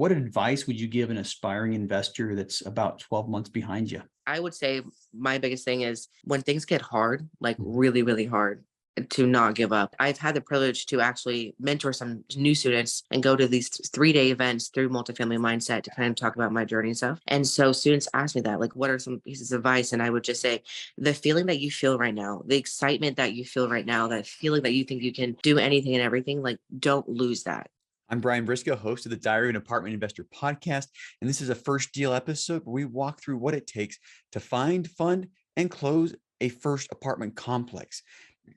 what advice would you give an aspiring investor that's about 12 months behind you? I would say my biggest thing is when things get hard, like Mhm. really, really hard, to not give up. I've had the privilege to actually mentor some new students and go to these 3-day events through multifamily mindset to kind of talk about my journey and stuff. And so students ask me that, like, what are some pieces of advice? And I would just say the feeling that you feel right now, the excitement that you feel right now, that feeling that you think you can do anything and everything, like, don't lose that. I'm Brian Briscoe, host of the Diary of an Apartment Investor podcast, and this is a first deal episode where we walk through what it takes to find, fund, and close a first apartment complex.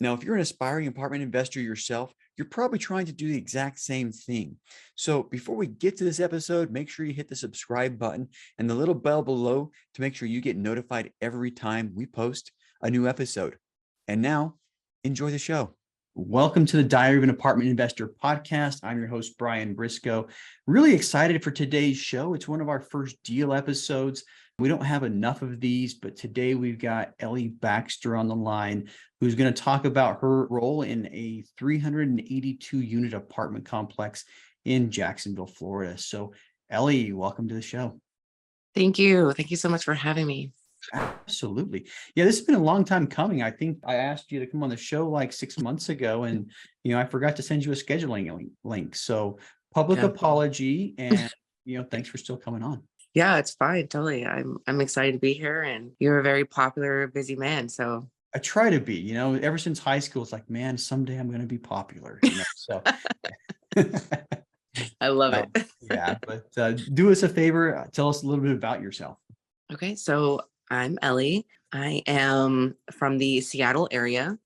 Now, if you're an aspiring apartment investor yourself, you're probably trying to do the exact same thing. So before we get to this episode, make sure you hit the subscribe button and the little bell below to make sure you get notified every time we post a new episode. And now, enjoy the show. Welcome to the Diary of an Apartment Investor podcast. I'm your host, Brian Briscoe. Really excited for today's show. It's one of our first deal episodes. We don't have enough of these, but today we've got Ellie Baxter on the line, who's going to talk about her role in a 382 unit apartment complex in Jacksonville, Florida. So Ellie, welcome to the show. Thank you. Thank you so much for having me. Absolutely. Yeah, this has been a long time coming. I think I asked you to come on the show like 6 months ago, and I forgot to send you a scheduling link. So public Yeah. apology, and thanks for still coming on. Yeah, it's fine. Totally. I'm excited to be here, and you're a very popular, busy man. So I try to be, ever since high school, it's like, man, someday I'm going to be popular. So I love it. yeah, but do us a favor, tell us a little bit about yourself. Okay, so I'm Ellie. I am from the Seattle area,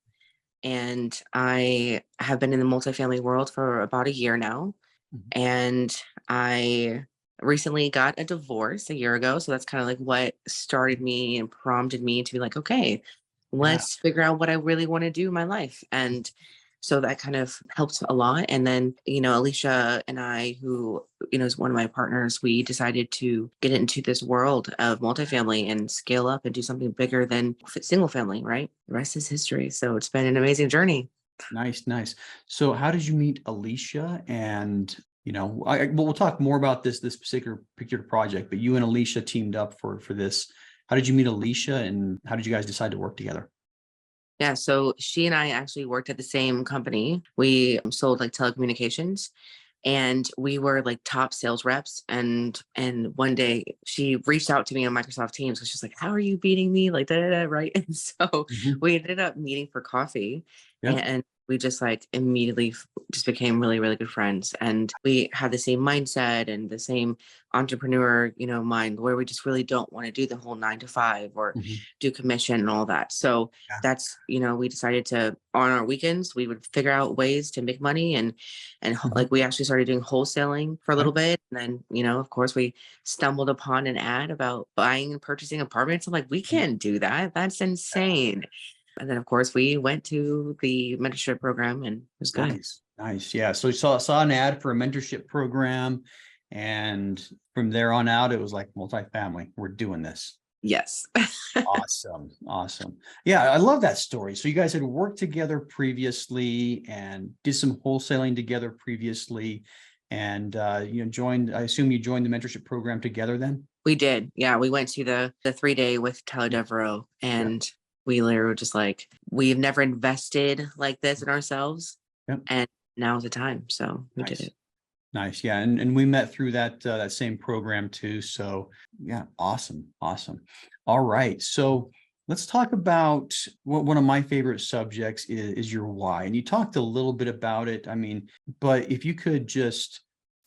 and I have been in the multifamily world for about a year now. Mhm. And I recently got a divorce a year ago. So that's kind of like what started me and prompted me to be like, okay, Yeah. let's figure out what I really want to do in my life. And so that kind of helped a lot. And then, Alicia and I, who, is one of my partners, we decided to get into this world of multifamily and scale up and do something bigger than single family, right? The rest is history. So it's been an amazing journey. Nice. So how did you meet Alicia? And, we'll talk more about this particular project, but you and Alicia teamed up for this. How did you meet Alicia, and how did you guys decide to work together? Yeah, so she and I actually worked at the same company. We sold like telecommunications, and we were like top sales reps. And one day she reached out to me on Microsoft Teams, because she's like, "How are you beating me?" Like da da da, right? And so Mhm. we ended up meeting for coffee, Yeah. and we just like immediately just became really, really good friends. And we had the same mindset and the same entrepreneur, mind, where we just really don't want to do the whole 9 to 5 or Mhm. do commission and all that. So Yeah. that's, we decided to, on our weekends, we would figure out ways to make money, and Mhm. like we actually started doing wholesaling for a Okay. little bit. And then, of course, we stumbled upon an ad about buying and purchasing apartments. I'm like, we can't do that. That's insane. And then, of course, we went to the mentorship program, and it was good. Nice. Yeah. So you saw an ad for a mentorship program, and from there on out, it was like multifamily. We're doing this. Yes. Awesome. Yeah, I love that story. So you guys had worked together previously and did some wholesaling together previously, and joined. I assume you joined the mentorship program together then. We did. Yeah. We went to the 3-day with Tyler Devereaux, Yeah. and we literally were just like, we've never invested like this in ourselves. Yep. And now's the time. So we did Nice. it. Nice. Yeah. And we met through that same program too. So yeah, awesome. All right. So let's talk about one of my favorite subjects is your why. And you talked a little bit about it. I mean, but if you could just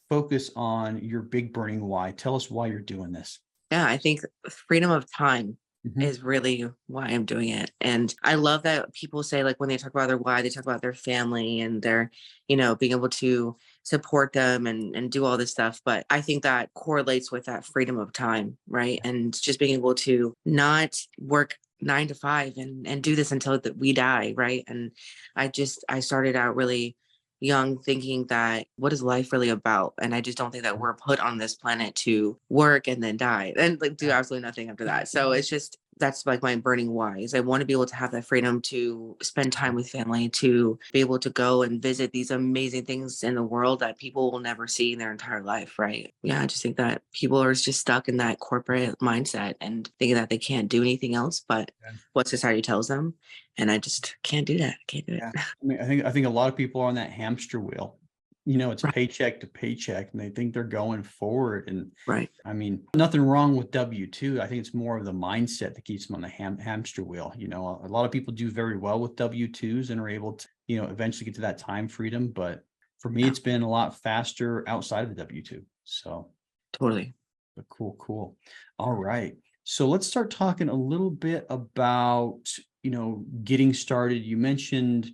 focus on your big burning why, tell us why you're doing this. Yeah. I think freedom of time Mhm. is really why I'm doing it. And I love that people say, like, when they talk about their why, they talk about their family and their, being able to support them and do all this stuff. But I think that correlates with that freedom of time, right? And just being able to not work 9 to 5 and do this until that we die, right? And I started out really young thinking that what is life really about? And I just don't think that we're put on this planet to work and then die and like do absolutely nothing after that. So it's just that's like my burning why is I want to be able to have that freedom to spend time with family, to be able to go and visit these amazing things in the world that people will never see in their entire life. Right. Yeah. I just think that people are just stuck in that corporate mindset and thinking that they can't do anything else but Yeah. what society tells them. And I just can't do that. Can't do it. Yeah. I mean, I think a lot of people are on that hamster wheel. It's Right. paycheck to paycheck, and they think they're going forward. And Right. I mean, nothing wrong with W-2. I think it's more of the mindset that keeps them on the hamster wheel. A lot of people do very well with W-2s and are able to, eventually get to that time freedom. But for me, Yeah. it's been a lot faster outside of the W-2. So, Totally. but cool. All right. So let's start talking a little bit about, getting started. You mentioned,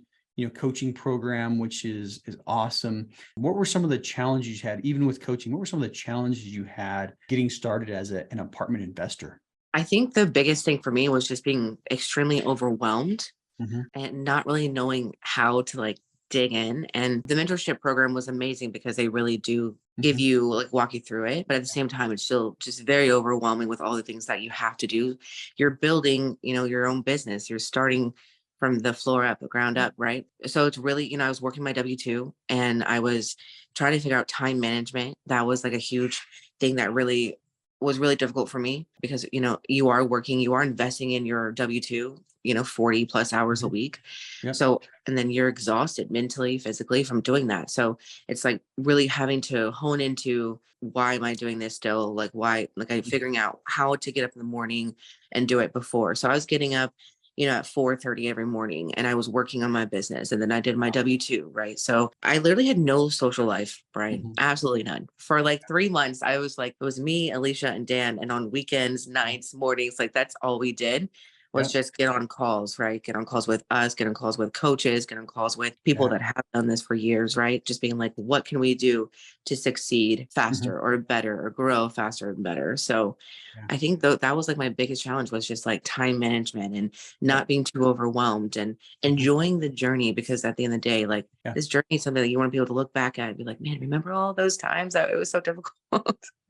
coaching program, which is awesome. What were some of the challenges you had, even with coaching? What were some of the challenges you had getting started as an apartment investor? I think the biggest thing for me was just being extremely overwhelmed Mhm. and not really knowing how to like dig in. And the mentorship program was amazing because they really do give Mhm. you like walk you through it. But at the same time, it's still just very overwhelming with all the things that you have to do. You're building, your own business. You're starting from the floor up, the ground up, right? So it's really, I was working my W-2 and I was trying to figure out time management. That was like a huge thing that really was really difficult for me because, you are working, you are investing in your W-2, 40 plus hours a Mhm. week. Yep. So, and then you're exhausted mentally, physically from doing that. So it's like really having to hone into why am I doing this still? Like why, like I'm figuring out how to get up in the morning and do it before. So I was getting up, at 4:30 every morning and I was working on my business and then I did my W-2, right? So I literally had no social life, Brian. Mhm. Absolutely none. For like 3 months, I was like, it was me, Alicia, and Dan. And on weekends, nights, mornings, like that's all we did was Yep. just get on calls, right? Get on calls with us, get on calls with coaches, get on calls with people Yeah. that have done this for years, right? Just being like, what can we do to succeed Mhm. faster or better or grow faster and better? So Yeah. I think that was like my biggest challenge was just like time management and Yep. not being too overwhelmed and Mhm. enjoying the journey because at the end of the day, like Yeah. this journey is something that you want to be able to look back at and be like, man, remember all those times that it was so difficult?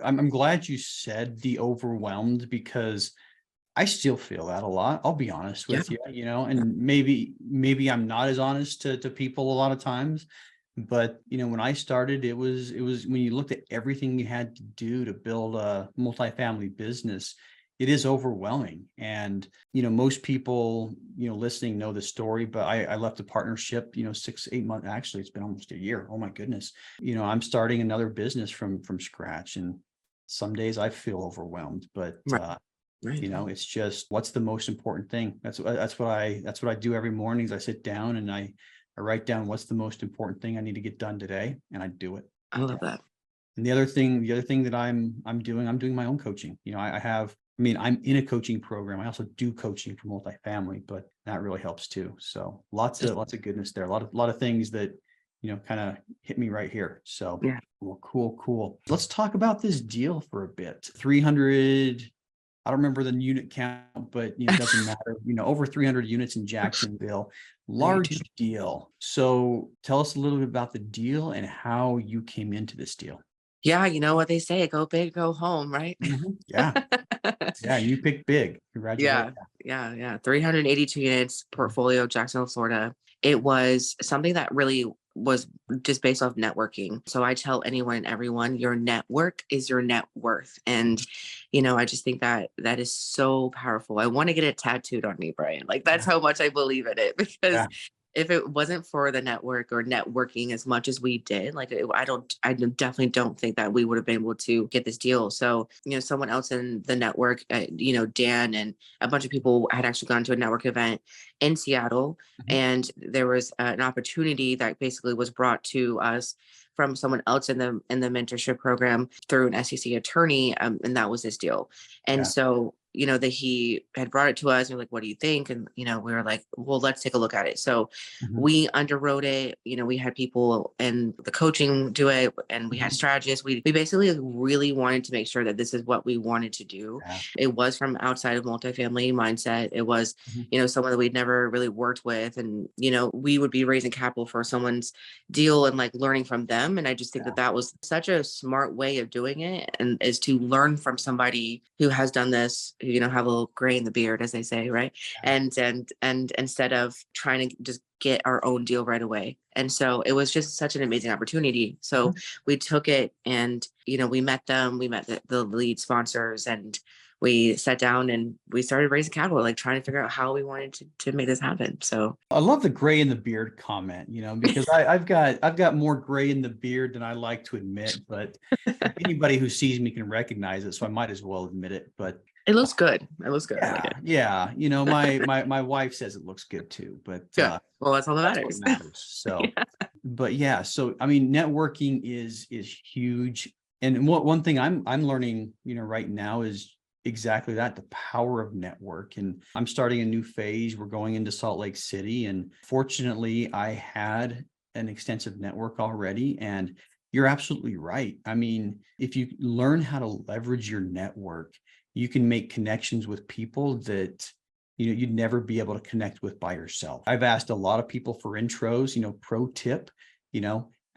I'm glad you said the overwhelmed, because I still feel that a lot. I'll be honest Yeah. with you, and maybe I'm not as honest to people a lot of times. But when I started, it was when you looked at everything you had to do to build a multifamily business, it is overwhelming. And most people listening know the story, but I left a partnership 6-8 months, actually it's been almost a year. Oh my goodness. I'm starting another business from scratch, and some days I feel overwhelmed, but Right. Right. it's just, what's the most important thing? That's what I do every morning is I sit down and I write down what's the most important thing I need to get done today, and I do it. I love that. And the other thing that I'm doing my own coaching. I'm in a coaching program. I also do coaching for multifamily, but that really helps too. So lots of goodness there. A lot of things that kind of hit me right here. So Yeah. well, cool. Let's talk about this deal for a bit. 300. I don't remember the unit count, but it doesn't matter. Over 300 units in Jacksonville, You too. large deal. So tell us a little bit about the deal and how you came into this deal. Yeah, you know what they say, go big, go home, right? Mhm. Yeah, yeah, you picked big. Congratulations. Yeah, yeah. 382 units Mhm. portfolio, Jacksonville, Florida. It was something that really was just based off networking. So I tell anyone and everyone, your network is your net worth. And, I just think that that is so powerful. I want to get it tattooed on me, Brian. Like that's Yeah, how much I believe in it because yeah, if it wasn't for the network or networking as much as we did, like I definitely don't think that we would have been able to get this deal. So, someone else in the network, Dan and a bunch of people had actually gone to a network event in Seattle, mhm, and there was an opportunity that basically was brought to us from someone else in the mentorship program through an SEC attorney, and that was this deal. And yeah, so, that he had brought it to us, and we're like, "What do you think?" And we were like, "Well, let's take a look at it." So mhm, we underwrote it. We had people in the coaching do it, and we had mhm, strategists. We basically really wanted to make sure that this is what we wanted to do. yeah, It was from outside of multifamily mindset. It was, mhm, someone that we'd never really worked with. And, we would be raising capital for someone's deal and like learning from them. And I just think yeah, that that was such a smart way of doing it and is to learn from somebody who has done this, have a little gray in the beard, as they say, right? And instead of trying to just get our own deal right away. And so it was just such an amazing opportunity. So we took it, and, we met them, we met the lead sponsors, and we sat down and we started raising capital, like trying to figure out how we wanted to make this happen. So I love the gray in the beard comment, because I've got more gray in the beard than I like to admit, but anybody who sees me can recognize it. So I might as well admit it, but it looks good. It looks good. I like it. Yeah. My wife says it looks good too, but Yeah. Well, that's all that that's matters. what matters. So, Yeah. but yeah, so I mean, networking is huge. And one thing I'm learning, right now is exactly that, the power of network. And I'm starting a new phase. We're going into Salt Lake City. And fortunately, I had an extensive network already. And you're absolutely right. I mean, if you learn how to leverage your network, you can make connections with people that you'd never be able to connect with by yourself. I've asked a lot of people for intros, pro tip,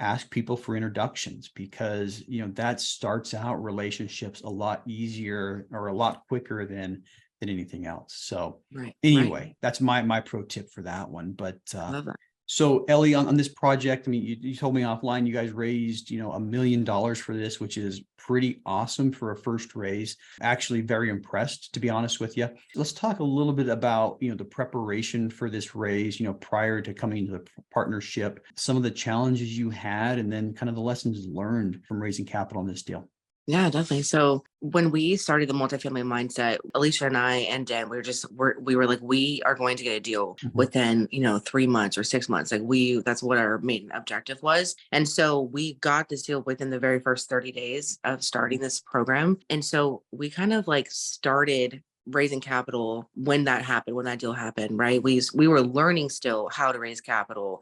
ask people for introductions, because that starts out relationships a lot easier or a lot quicker than anything else. So Right. anyway, that's my pro tip for that one. But Love that. so Ellie, on this project, I mean, you told me offline you guys raised $1 million for this, which is pretty awesome for a first raise. Actually very impressed, to be honest with you. Let's talk a little bit about the preparation for this raise, prior to coming into the partnership, some of the challenges you had, and then kind of the lessons learned from raising capital on this deal. Yeah, definitely. So when we started the multifamily mindset, Alicia and I and Dan, we were like, we are going to get a deal within, 3 months or 6 months. Like that's what our main objective was. And so we got this deal within the very first 30 days of starting this program. And so we kind of like started raising capital when that happened, when that deal happened, right? We were learning still how to raise capital,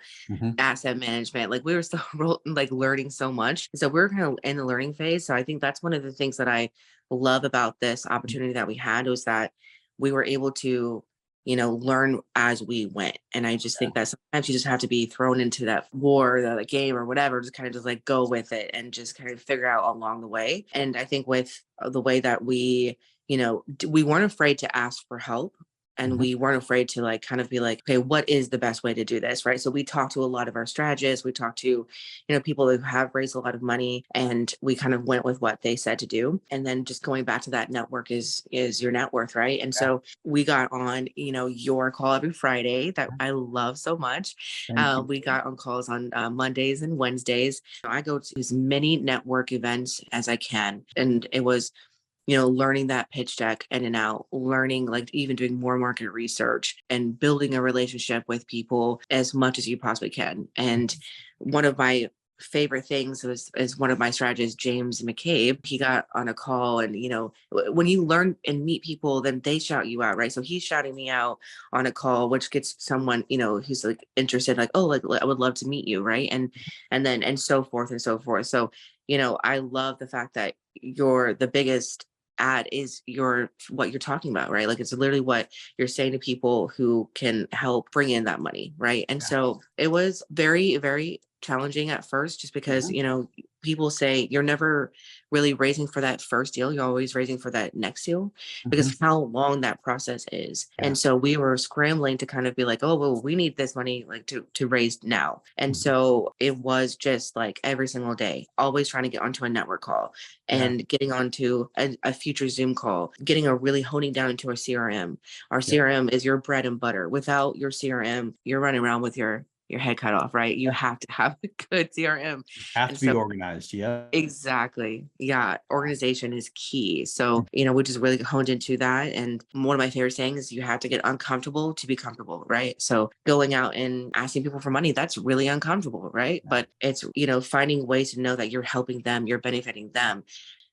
asset management. Like we were still like learning so much. So we're kind of in the learning phase. So I think that's one of the things that I love about this opportunity that we had, was that we were able to, learn as we went. And I just think that sometimes you just have to be thrown into that war, the game or whatever, just kind of just like go with it and just kind of figure out along the way. And I think with the way that we weren't afraid to ask for help, and we weren't afraid to like kind of be like, okay, what is the best way to do this, right? So we talked to a lot of our strategists, we talked to people who have raised a lot of money, and we kind of went with what they said to do. And then just going back to that, network is your net worth, right? And so we got on your call every Friday, that I love so much. We got on calls on Mondays and Wednesdays. I go to as many network events as I can, and it was learning that pitch deck in and out, learning, like even doing more market research and building a relationship with people as much as you possibly can. And one of my favorite things is one of my strategists, James McCabe. He got on a call, and when you learn and meet people, then they shout you out, right? So he's shouting me out on a call, which gets someone who's like interested, like, oh, like I would love to meet you, right? And so forth and so forth. So I love the fact that you're the biggest ad is what you're talking about, right? Like it's literally what you're saying to people who can help bring in that money, right? And so it was very, very challenging at first, just because people say you're never really raising for that first deal, you're always raising for that next deal, because how long that process is. And so we were scrambling to kind of be like, oh well, we need this money like to raise now. And so it was just like every single day always trying to get onto a network call, and getting onto a future Zoom call, getting a really honing down into our CRM. Our CRM is your bread and butter. Without your CRM, you're running around with your head cut off, right? You have to have a good CRM. Have to be organized. Yeah. Exactly. Yeah. Organization is key. So, we just really honed into that. And one of my favorite sayings is you have to get uncomfortable to be comfortable, right? So going out and asking people for money, that's really uncomfortable, right? But it's, finding ways to know that you're helping them, you're benefiting them.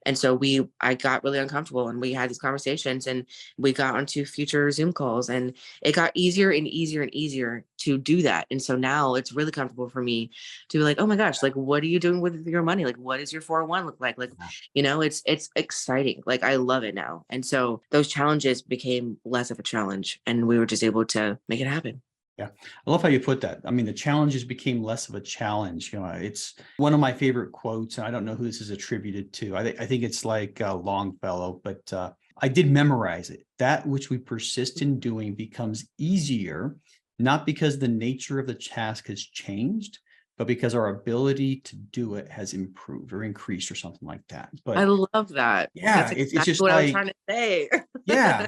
And so I got really uncomfortable, and we had these conversations, and we got onto future Zoom calls, and it got easier and easier and easier to do that. And so now it's really comfortable for me to be like, oh my gosh, like, what are you doing with your money? Like, what does your 401 look like? Like, it's exciting. Like, I love it now. And so those challenges became less of a challenge, and we were just able to make it happen. Yeah. I love how you put that. I mean, the challenges became less of a challenge. It's one of my favorite quotes, and I don't know who this is attributed to. I think it's like Longfellow, but I did memorize it. That which we persist in doing becomes easier, not because the nature of the task has changed, but because our ability to do it has improved or increased or something like that. I But love that. yeah, That's it's exactly just what I was like, trying to say. yeah,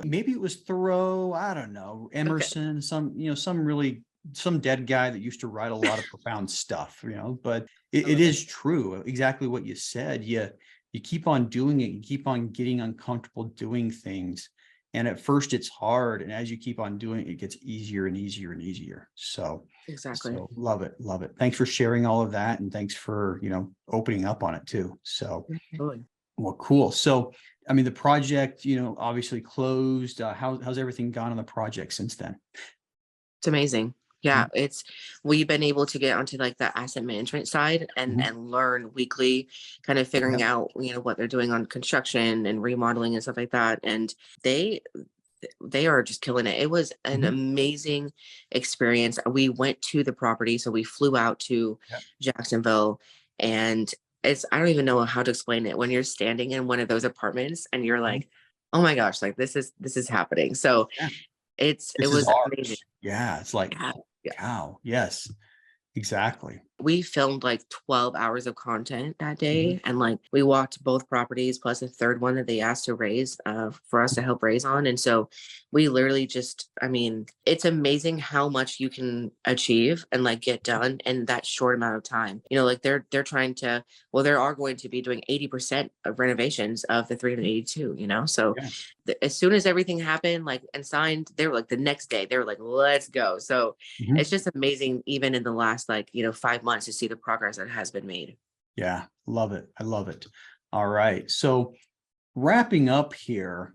maybe it was Thoreau, I don't know, Okay. Emerson, some dead guy that used to write a lot of profound stuff, but I it love it. is true, exactly what you said. You keep on doing it, you keep on getting uncomfortable doing things. And at first it's hard. And as you keep on doing it, it gets easier and easier and easier. So Exactly. so love it, love it. Thanks for sharing all of that. And thanks for, opening up on it too. So Totally. well, cool. So, I mean, the project, obviously closed. How's everything gone on the project since then? It's amazing. Mhm, Yeah, we've been able to get onto like the asset management side mhm. and learn weekly, kind of figuring Yep. out, what they're doing on construction and remodeling and stuff like that. And they they are just killing it. It was an Mhm. amazing experience. We went to the property, so we flew out to Yep. Jacksonville, and I don't even know how to explain it when you're standing in one of those apartments and you're Mhm. like, oh my gosh, like this is happening. So Yeah. it This is was amazing. ours. Yeah. It's like, Yeah. holy cow. Yes, exactly. We filmed like 12 hours of content that Mhm. day, and like we walked both properties plus a third one that they asked to raise for us to help raise on. And so we literally just, I mean, it's amazing how much you can achieve and like get done in that short amount of time. Like they're trying to, well, they are going to be doing 80% of renovations of the 382, so Yeah. as soon as everything happened like and signed, they were like the next day they were like, let's go. So Mhm. it's just amazing, even in the last 5 months, to see the progress that has been made. Yeah. Love it. I love it. All right. So wrapping up here,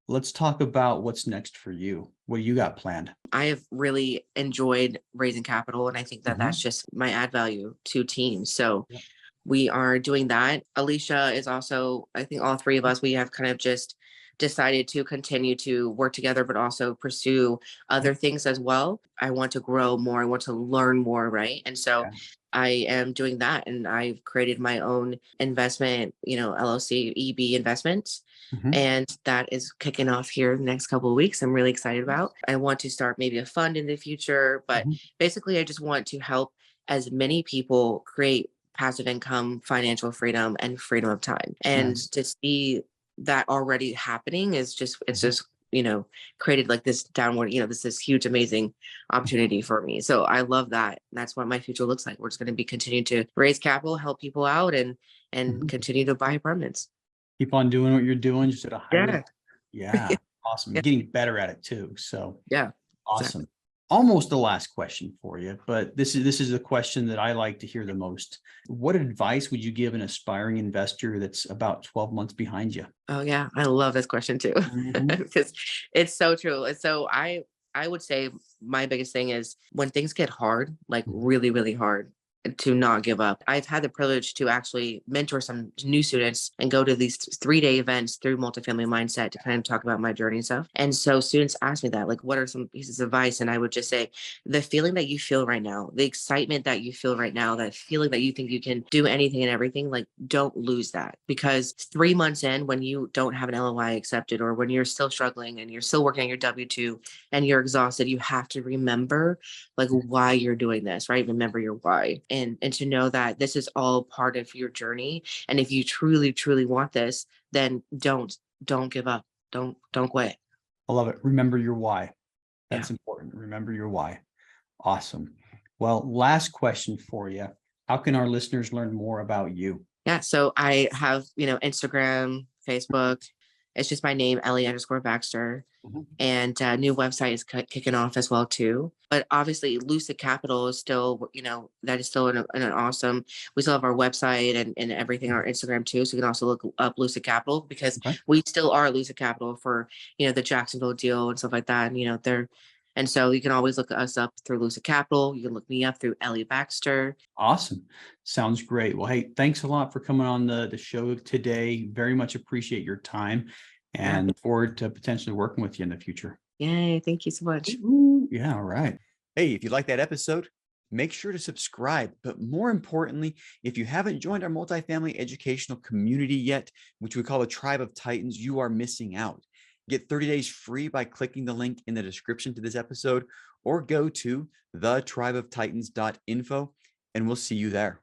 let's talk about what's next for you. What do you got planned? I have really enjoyed raising capital, and I think that that's Mhm. just my add value to teams. So Yep. we are doing that. Alicia is also, I think all three of us, we have kind of just decided to continue to work together, but also pursue Yep. other things as well. I want to grow more. I want to learn more. Right. And so Yeah. I am doing that. And I've created my own investment, LLC, EB investments. Mhm. And that is kicking off here the next couple of weeks. I'm really excited about. I want to start maybe a fund in the future, but Mhm. basically, I just want to help as many people create passive income, financial freedom, and freedom of time. And Nice. to see that already happening is just, it's Mhm. just, created like this downward, this huge, amazing opportunity for me. So I love that. That's what my future looks like. We're just going to be continuing to raise capital, help people out, and Mhm. continue to buy apartments. Keep on doing what you're doing, just at a higher Yeah. level. Yeah. Awesome. Yeah. Getting better at it too. So Yeah. Exactly. awesome. Almost the last question for you, but this is the question that I like to hear the most. What advice would you give an aspiring investor that's about 12 months behind you? Oh yeah, I love this question too Mhm. because it's so true. And so I would say my biggest thing is when things get hard, like Mhm. really really hard, to not give up. I've had the privilege to actually mentor some new students and go to these 3-day events through multifamily mindset to kind of talk about my journey and stuff. And so students ask me that, like, what are some pieces of advice? And I would just say, the feeling that you feel right now, the excitement that you feel right now, that feeling that you think you can do anything and everything, like don't lose that, because 3 months in, when you don't have an LOI accepted, or when you're still struggling and you're still working on your W-2 and you're exhausted, you have to remember like why you're doing this, right? Remember your why, and to know that this is all part of your journey. And if you truly, truly want this, then don't give up. Don't quit. I love it. Remember your why. Yeah. That's important. Remember your why. Awesome. Well, last question for you. How can our listeners learn more about you? Yeah. So I have, Instagram, Facebook. It's just my name, Ellie_Baxter. Mhm. And new website is kicking off as well too. But obviously, Lucid Capital is still, that is still an awesome. We still have our website and everything, our Instagram too. So you can also look up Lucid Capital, because Okay. we still are Lucid Capital for the Jacksonville deal and stuff like that. And they're, and so you can always look us up through Lucid Capital. You can look me up through Ellie Baxter. Awesome. Sounds great. Well, hey, thanks a lot for coming on the show today. Very much appreciate your time Yeah. and look forward to potentially working with you in the future. Yay! Thank you so much. Ooh, yeah. All right. Hey, if you like that episode, make sure to subscribe. But more importantly, if you haven't joined our multifamily educational community yet, which we call the Tribe of Titans, you are missing out. Get 30 days free by clicking the link in the description to this episode, or go to thetribeoftitans.info, and we'll see you there.